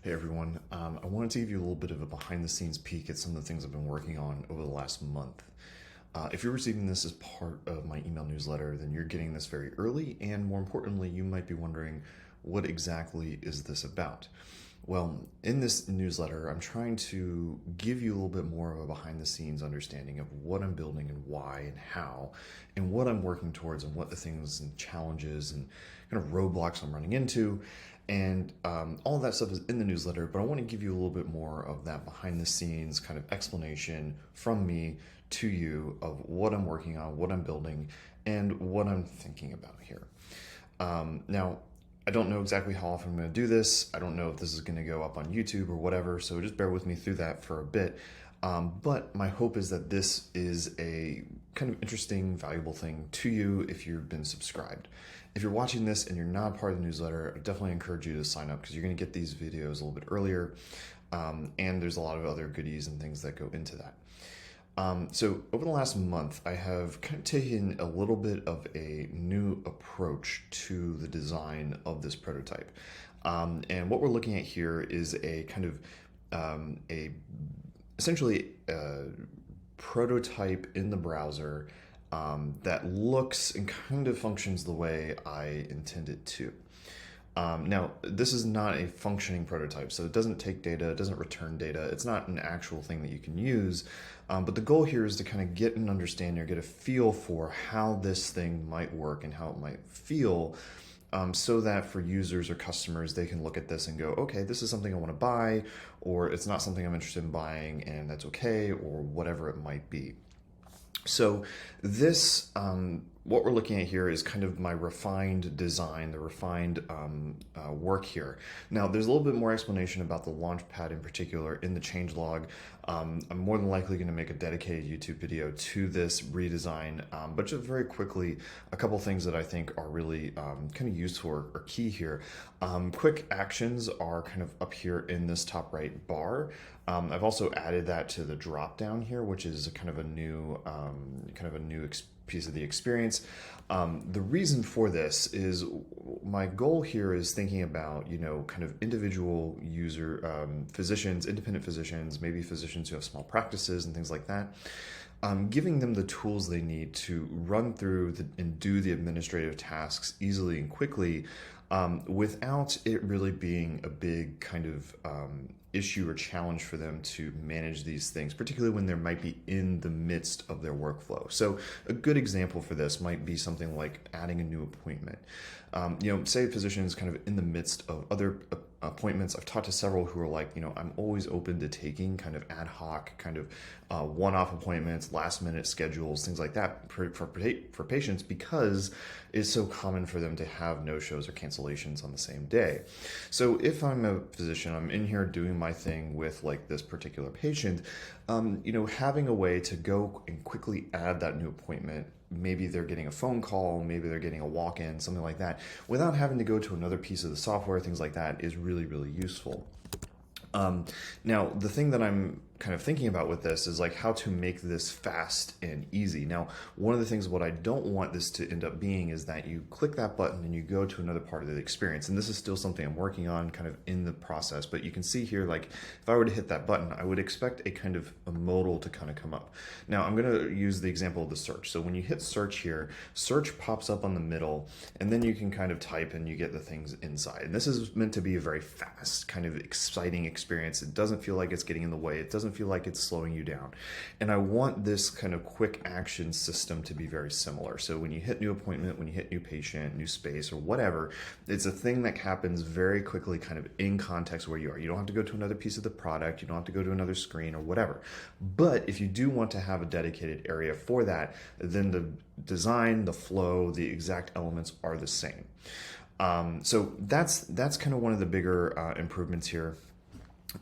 Hey everyone, I wanted to give you a little bit of a behind the scenes peek at some of the things I've been working on over the last month. If you're receiving this as part of my email newsletter, then you're getting this very early, and more importantly, you might be wondering what exactly is this about? Well, in this newsletter, I'm trying to give you a little bit more of a behind the scenes understanding of what I'm building and why and how, and what I'm working towards and what the things and challenges and kind of roadblocks I'm running into. And all of that stuff is in the newsletter, but I want to give you a little bit more of that behind the scenes kind of explanation from me to you of what I'm working on, what I'm building, and what I'm thinking about here. Now, I don't know exactly how often I'm going to do this. I don't know if this is going to go up on YouTube or whatever, so just bear with me through that for a bit. But my hope is that this is a kind of interesting, valuable thing to you if you've been subscribed. If you're watching this and you're not part of the newsletter, I definitely encourage you to sign up because you're going to get these videos a little bit earlier. And there's a lot of other goodies and things that go into that. So over the last month, I have kind of taken a little bit of a new approach to the design of this prototype. And what we're looking at here is a kind of essentially a prototype in the browser that looks and kind of functions the way I intend it to. Now, this is not a functioning prototype, so it doesn't take data, it doesn't return data, it's not an actual thing that you can use, but the goal here is to kind of get an understanding or get a feel for how this thing might work and how it might feel, so that for users or customers, they can look at this and go, okay, this is something I want to buy, or it's not something I'm interested in buying, and that's okay, or whatever it might be. So this, what we're looking at here is kind of my refined design, the refined work here. Now, there's a little bit more explanation about the Launchpad in particular in the changelog. I'm more than likely going to make a dedicated YouTube video to this redesign, but just very quickly, a couple things that I think are really kind of useful or key here. Quick actions are kind of up here in this top right bar. I've also added that to the drop down here, which is kind of a new piece of the experience. The reason for this is my goal here is thinking about, kind of individual user physicians, independent physicians, maybe physicians who have small practices and things like that. Giving them the tools they need to run through and do the administrative tasks easily and quickly without it really being a big kind of issue or challenge for them to manage these things, particularly when they might be in the midst of their workflow. So a good example for this might be something like adding a new appointment. Say a physician is kind of in the midst of other appointments. I've talked to several who are like, I'm always open to taking kind of ad hoc, kind of one-off appointments, last-minute schedules, things like that for patients because it's so common for them to have no-shows or cancellations on the same day. So if I'm a physician, I'm in here doing my thing with like this particular patient, having a way to go and quickly add that new appointment. Maybe they're getting a phone call, maybe they're getting a walk-in, something like that, without having to go to another piece of the software, things like that is really, really useful. Now, the thing that I'm kind of thinking about with this is like how to make this fast and easy. Now, one of the things what I don't want this to end up being is that you click that button and you go to another part of the experience. And this is still something I'm working on kind of in the process, but you can see here, like if I were to hit that button, I would expect a kind of a modal to kind of come up. Now, I'm going to use the example of the search. So when you hit search here, search pops up on the middle, and then you can kind of type and you get the things inside. And this is meant to be a very fast, kind of exciting experience. It doesn't feel like it's getting in the way. It doesn't feel like it's slowing you down. And I want this kind of quick action system to be very similar. So when you hit new appointment, when you hit new patient, new space, or whatever, it's a thing that happens very quickly kind of in context where you are. You don't have to go to another piece of the product. You don't have to go to another screen or whatever. But if you do want to have a dedicated area for that, then the design, the flow, the exact elements are the same. So that's kind of one of the bigger improvements here.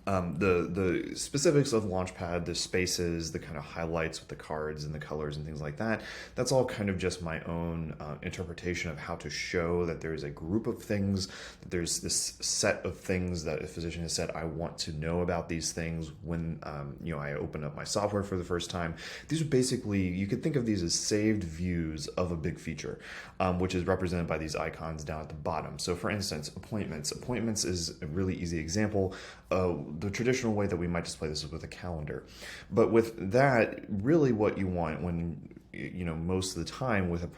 The specifics of Launchpad, the spaces, the kind of highlights with the cards and the colors and things like that, that's all kind of just my own interpretation of how to show that there's a group of things, that there's this set of things that a physician has said, I want to know about these things when I open up my software for the first time. These are basically, you could think of these as saved views of a big feature, which is represented by these icons down at the bottom. So for instance, appointments. Appointments is a really easy example. The traditional way that we might display this is with a calendar. But with that, really what you want when, most of the time with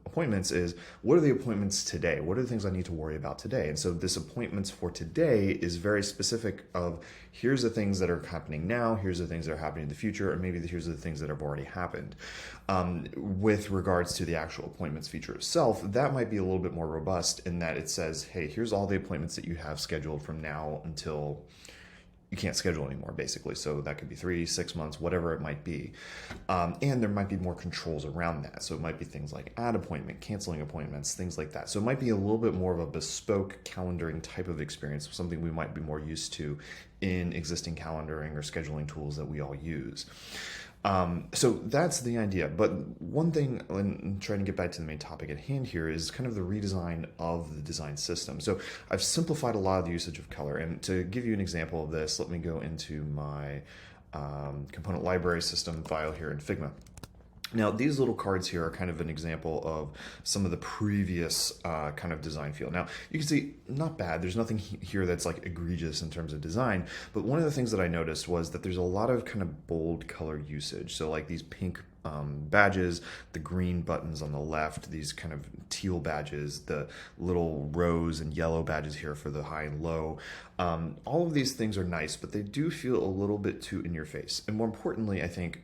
appointments is, what are the appointments today? What are the things I need to worry about today? And so this appointments for today is very specific of, here's the things that are happening now, here's the things that are happening in the future, or maybe here's the things that have already happened. With regards to the actual appointments feature itself, that might be a little bit more robust in that it says, hey, here's all the appointments that you have scheduled from now until you can't schedule anymore, basically. So that could be 3, 6 months, whatever it might be. And there might be more controls around that. So it might be things like add appointment, canceling appointments, things like that. So it might be a little bit more of a bespoke calendaring type of experience, something we might be more used to in existing calendaring or scheduling tools that we all use. So that's the idea. But one thing, and trying to get back to the main topic at hand here, is kind of the redesign of the design system. So I've simplified a lot of the usage of color. And to give you an example of this, let me go into my component library system file here in Figma. Now, these little cards here are kind of an example of some of the previous kind of design feel. Now, you can see, not bad. There's nothing here that's like egregious in terms of design. But one of the things that I noticed was that there's a lot of kind of bold color usage. So like these pink badges, the green buttons on the left, these kind of teal badges, the little rose and yellow badges here for the high and low. All of these things are nice, but they do feel a little bit too in your face. And more importantly, I think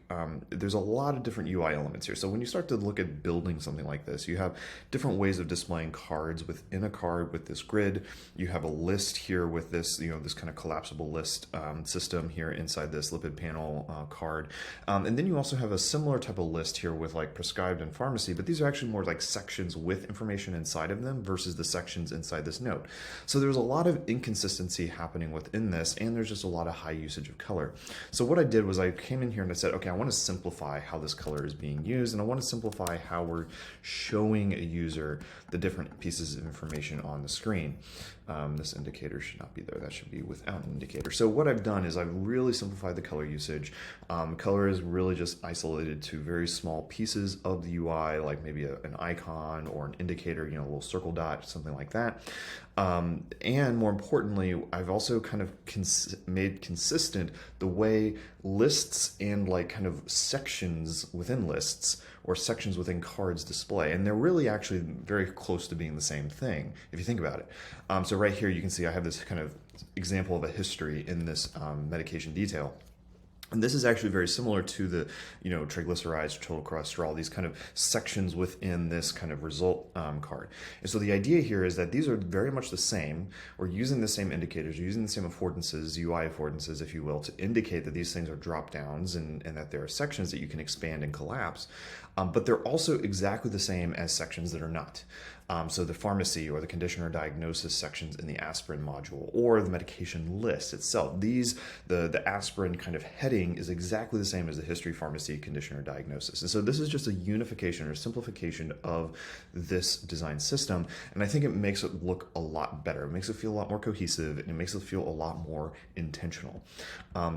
there's a lot of different UI elements here. So when you start to look at building something like this, you have different ways of displaying cards within a card with this grid. You have a list here with this, this kind of collapsible list system here inside this lipid panel card. And then you also have a similar type of list here with like prescribed and pharmacy, but these are actually more like sections with information inside of them versus the sections inside this note. So there's a lot of inconsistency happening within this, and there's just a lot of high usage of color. So what I did was I came in here and I said, okay, I want to simplify how this color is being used, and I want to simplify how we're showing a user the different pieces of information on the screen. This indicator should not be there. That should be without an indicator. So what I've done is I've really simplified the color usage. Color is really just isolated to very small pieces of the UI, like maybe an icon or an indicator, a little circle dot, something like that. And more importantly, I've also kind of made consistent the way lists and like kind of sections within lists or sections within cards display. And they're really actually very close to being the same thing, if you think about it. So right here, you can see I have this kind of example of a history in this medication detail. And this is actually very similar to the, triglycerides, total cholesterol, these kind of sections within this kind of result card. And so the idea here is that these are very much the same. We're using the same indicators, we're using the same affordances, UI affordances, if you will, to indicate that these things are drop downs and that there are sections that you can expand and collapse. But they're also exactly the same as sections that are not. So the pharmacy or the condition or diagnosis sections in the aspirin module or the medication list itself. The aspirin kind of heading is exactly the same as the history, pharmacy, condition or diagnosis. And so this is just a unification or simplification of this design system. And I think it makes it look a lot better. It makes it feel a lot more cohesive, and it makes it feel a lot more intentional.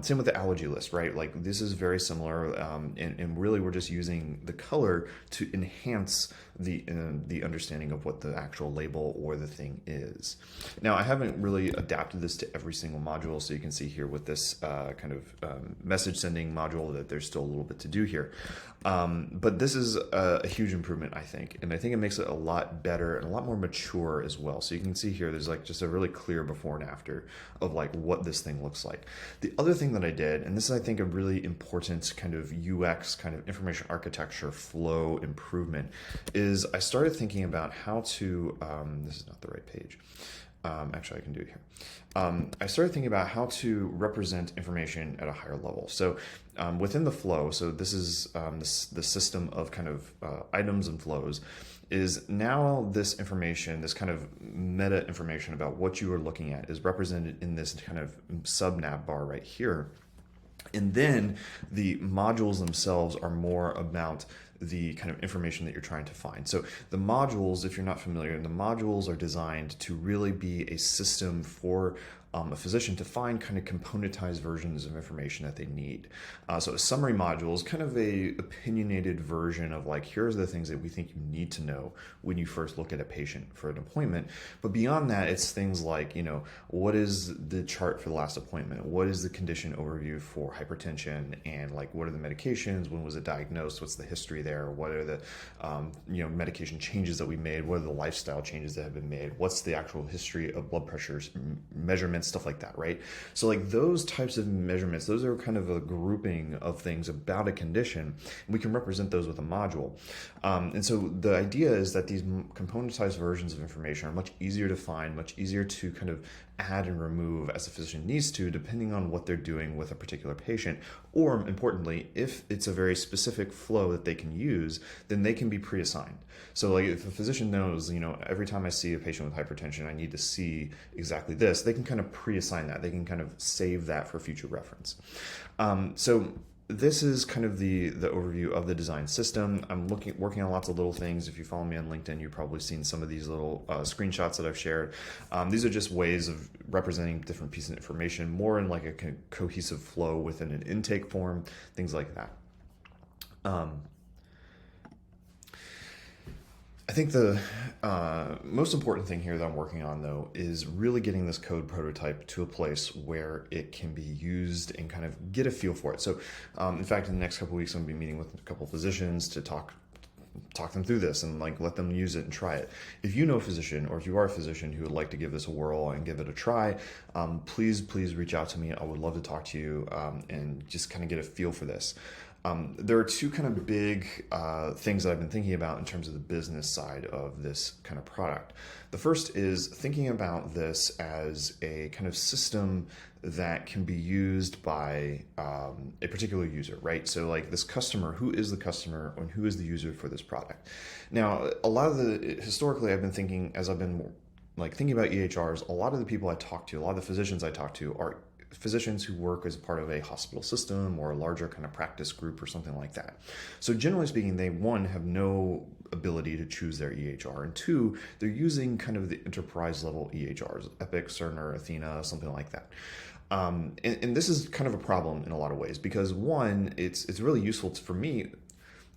Same with the allergy list, right? Like this is very similar. And really we're just using the color to enhance the understanding of what the actual label or the thing is. Now, I haven't really adapted this to every single module, so you can see here with this kind of message sending module that there's still a little bit to do here. But this is a huge improvement, I think, and I think it makes it a lot better and a lot more mature as well. So you can see here, there's like just a really clear before and after of like what this thing looks like. The other thing that I did, and this is, I think, a really important kind of UX, kind of information architecture flow improvement, is I started thinking about how to, this is not the right page, Actually, I can do it here. I started thinking about how to represent information at a higher level. So within the flow, so this is the system of kind of items and flows, is now this information, this kind of meta information about what you are looking at is represented in this kind of sub nav bar right here. And then the modules themselves are more about the kind of information that you're trying to find. So the modules, if you're not familiar, the modules are designed to really be a system for a physician to find kind of componentized versions of information that they need. So a summary module is kind of a opinionated version of like, here's the things that we think you need to know when you first look at a patient for an appointment. But beyond that, it's things like, what is the chart for the last appointment? What is the condition overview for hypertension? And like, what are the medications? When was it diagnosed? What's the history there? What are the, medication changes that we made? What are the lifestyle changes that have been made? What's the actual history of blood pressures, measurements, stuff like that, right? So like those types of measurements, those are kind of a grouping of things about a condition. We can represent those with a module. And so the idea is that these componentized versions of information are much easier to find, much easier to kind of add and remove as a physician needs to, depending on what they're doing with a particular patient. Or importantly, if it's a very specific flow that they can use, then they can be pre-assigned. So like if a physician knows, every time I see a patient with hypertension, I need to see exactly this, they can kind of pre-assign that. They can kind of save that for future reference. So this is kind of the overview of the design system. I'm working on lots of little things. If you follow me on LinkedIn, you've probably seen some of these little screenshots that I've shared. These are just ways of representing different pieces of information, more in like a cohesive flow within an intake form, things like that. I think the most important thing here that I'm working on, though, is really getting this code prototype to a place where it can be used and kind of get a feel for it. So, in fact, in the next couple of weeks, I'm going to be meeting with a couple of physicians to talk them through this and like let them use it and try it. If you know a physician, or if you are a physician who would like to give this a whirl and give it a try, please reach out to me. I would love to talk to you and just kind of get a feel for this. There are two kind of big things that I've been thinking about in terms of the business side of this kind of product. The first is thinking about this as a kind of system that can be used by a particular user, right? So like this customer, who is the customer and who is the user for this product? Now, historically, I've been thinking, as I've been like thinking about EHRs, a lot of the people I talk to, a lot of the physicians I talk to are physicians who work as part of a hospital system or a larger kind of practice group or something like that. So generally speaking, they, one, have no ability to choose their EHR, and two, they're using kind of the enterprise level EHRs, Epic, Cerner, Athena, something like that. And this is kind of a problem in a lot of ways because one, it's really useful for me.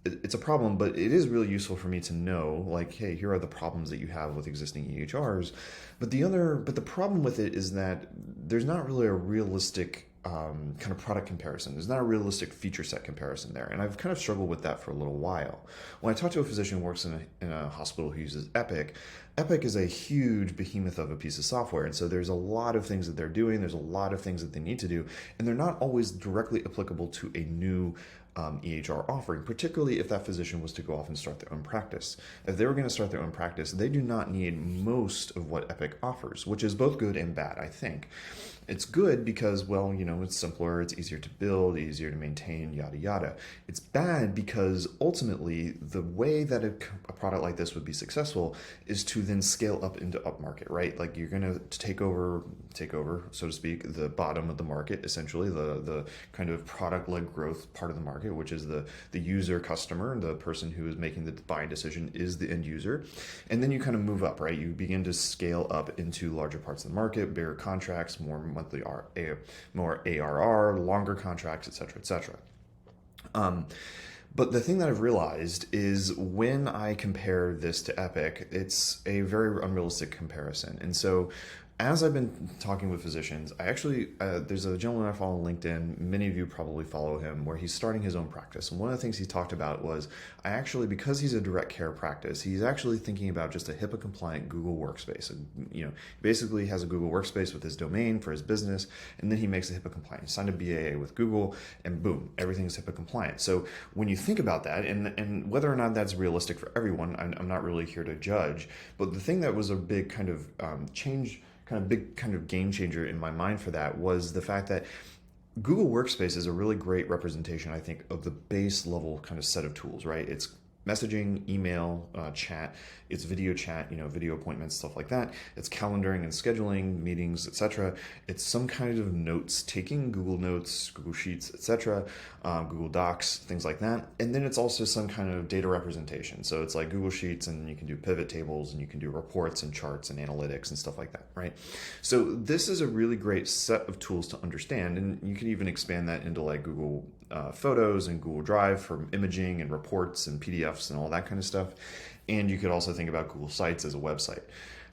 It's a problem, but it is really useful for me to know, like, hey, here are the problems that you have with existing EHRs. But the problem with it is that there's not really a realistic kind of product comparison. There's not a realistic feature set comparison there. And I've kind of struggled with that for a little while. When I talk to a physician who works in a hospital who uses Epic, Epic is a huge behemoth of a piece of software. And so there's a lot of things that they're doing. There's a lot of things that they need to do. And they're not always directly applicable to a new EHR offering, particularly if that physician was to go off and start their own practice. If they were going to start their own practice, they do not need most of what Epic offers, which is both good and bad, I think. It's good because, well, it's simpler, it's easier to build, easier to maintain, yada, yada. It's bad because ultimately the way that a product like this would be successful is to then scale up into upmarket, right? Like you're going to take over, so to speak, the bottom of the market, essentially the kind of product-led growth part of the market, which is the user customer, the person who is making the buying decision is the end user. And then you kind of move up, right? You begin to scale up into larger parts of the market, bigger contracts, more monthly more ARR, longer contracts, et cetera, et cetera. But the thing that I've realized is when I compare this to Epic, it's a very unrealistic comparison. And so as I've been talking with physicians, I actually, there's a gentleman I follow on LinkedIn, many of you probably follow him, where he's starting his own practice. And one of the things he talked about was, because he's a direct care practice, he's actually thinking about just a HIPAA compliant Google workspace. He basically has a Google workspace with his domain for his business, and then he makes it HIPAA compliant. He signed a BAA with Google, and boom, everything's HIPAA compliant. So when you think about that, and whether or not that's realistic for everyone, I'm not really here to judge, but the thing that was a big kind of change kind of big kind of game changer in my mind for that was the fact that Google Workspace is a really great representation, I think, of the base level kind of set of tools, right? It's messaging, email, chat, it's video chat, video appointments, stuff like that. It's calendaring and scheduling, meetings, etc. It's some kind of notes taking, Google Notes, Google Sheets, etc., Google Docs, things like that. And then it's also some kind of data representation. So it's like Google Sheets, and you can do pivot tables, and you can do reports and charts and analytics and stuff like that, right? So this is a really great set of tools to understand, and you can even expand that into like Google Photos and Google Drive for imaging and reports and PDFs and all that kind of stuff. And you could also think about Google Sites as a website.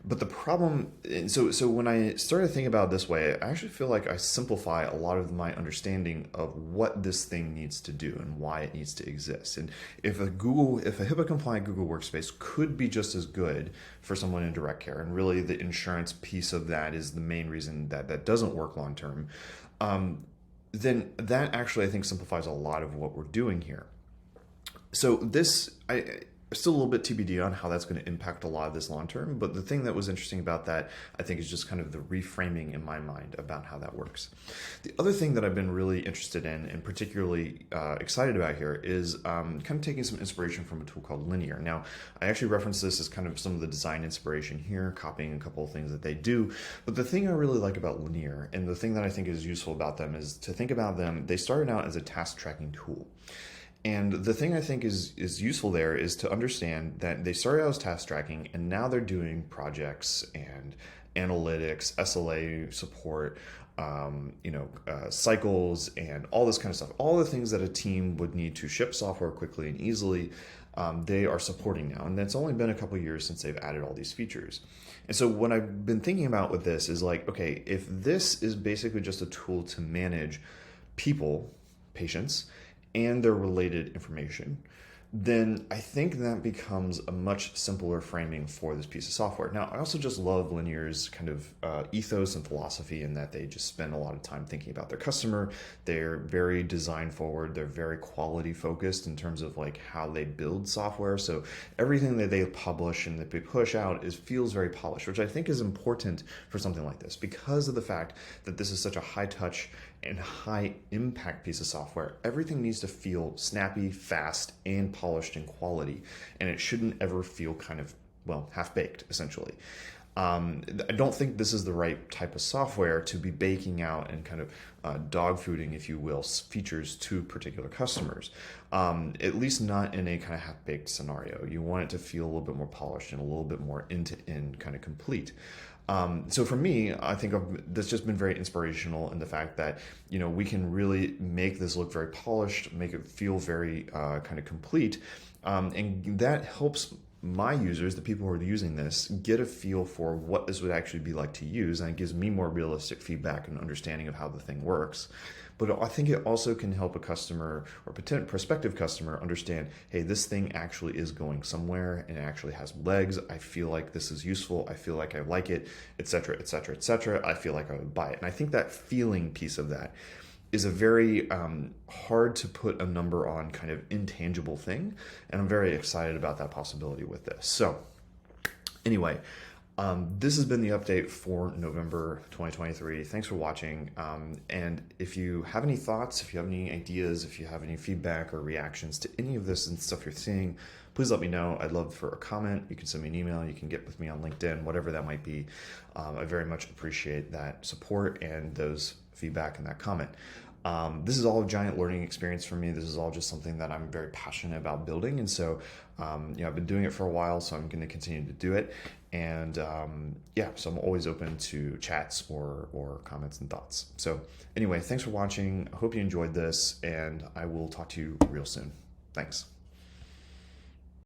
But the problem, so when I started thinking about it this way, I actually feel like I simplify a lot of my understanding of what this thing needs to do and why it needs to exist. And if a HIPAA compliant Google Workspace could be just as good for someone in direct care, and really the insurance piece of that is the main reason that that doesn't work long term, then that actually I think simplifies a lot of what we're doing here. So this, still a little bit TBD on how that's going to impact a lot of this long term, but the thing that was interesting about that, I think, is just kind of the reframing in my mind about how that works. The other thing that I've been really interested in and particularly excited about here is kind of taking some inspiration from a tool called Linear. Now, I actually reference this as kind of some of the design inspiration here, copying a couple of things that they do, but the thing I really like about Linear, and the thing that I think is useful about them, is to think about them, they started out as a task tracking tool. And the thing I think is useful there is to understand that they started out as task tracking, and now they're doing projects and analytics, SLA support, cycles, and all this kind of stuff. All the things that a team would need to ship software quickly and easily, they are supporting now. And it's only been a couple of years since they've added all these features. And so what I've been thinking about with this is like, okay, if this is basically just a tool to manage people, patients, and their related information, then I think that becomes a much simpler framing for this piece of software. Now, I also just love Linear's kind of ethos and philosophy in that they just spend a lot of time thinking about their customer. They're very design forward. They're very quality focused in terms of like how they build software. So everything that they publish and that they push out feels very polished, which I think is important for something like this because of the fact that this is such a high touch and high impact piece of software. Everything needs to feel snappy, fast, and polished in quality, and it shouldn't ever feel kind of, half-baked, essentially. I don't think this is the right type of software to be baking out and kind of dog fooding, if you will, features to particular customers, at least not in a kind of half-baked scenario. You want it to feel a little bit more polished and a little bit more end-to-end kind of complete. So for me, I think that's just been very inspirational in the fact that, we can really make this look very polished, make it feel very kind of complete. And that helps my users, the people who are using this, get a feel for what this would actually be like to use. And it gives me more realistic feedback and understanding of how the thing works. But I think it also can help a customer or prospective customer understand, hey, this thing actually is going somewhere and it actually has legs. I feel like this is useful. I feel like I like it, et cetera, et cetera, et cetera. I feel like I would buy it. And I think that feeling piece of that is a very hard to put a number on kind of intangible thing. And I'm very excited about that possibility with this. So anyway, this has been the update for November 2023. Thanks for watching. And if you have any thoughts, if you have any ideas, if you have any feedback or reactions to any of this and stuff you're seeing, please let me know. I'd love for a comment. You can send me an email. You can get with me on LinkedIn, whatever that might be. I very much appreciate that support and those feedback and that comment. This is all a giant learning experience for me. This is all just something that I'm very passionate about building. And so, I've been doing it for a while, so I'm going to continue to do it. And so I'm always open to chats or comments and thoughts. So anyway, thanks for watching. I hope you enjoyed this, and I will talk to you real soon. Thanks.